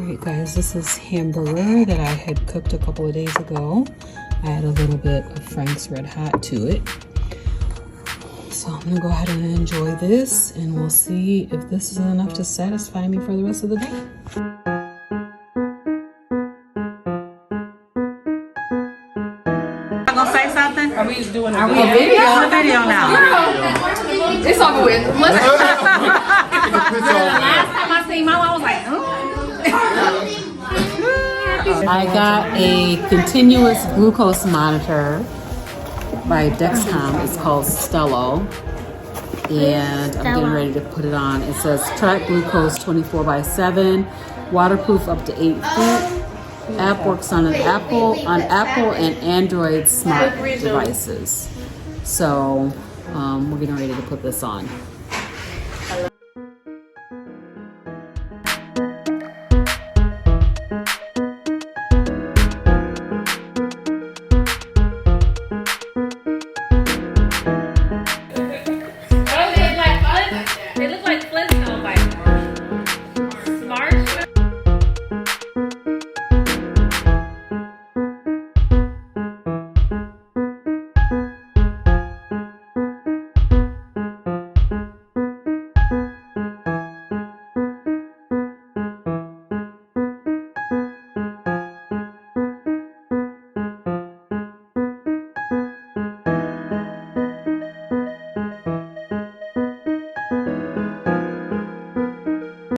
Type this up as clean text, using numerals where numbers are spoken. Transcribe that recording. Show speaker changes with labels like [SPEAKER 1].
[SPEAKER 1] Alright guys, this is hamburger that I had cooked a couple of days ago. I add a little bit of Frank's Red Hot to it. So I'm gonna go ahead and enjoy this, and we'll see if this is enough to satisfy me for the rest of the day.
[SPEAKER 2] I'm gonna say something?
[SPEAKER 3] Are we doing
[SPEAKER 2] Are we a video? On a video now.
[SPEAKER 3] It's over with.
[SPEAKER 4] The
[SPEAKER 3] Last time I seen Mama, I was like,
[SPEAKER 1] I got a continuous glucose monitor by Dexcom. It's called Stello. And I'm getting ready to put it on. It says track glucose 24/7, waterproof up to 8 feet. App works on Apple and Android smart devices. So we're getting ready to put this on.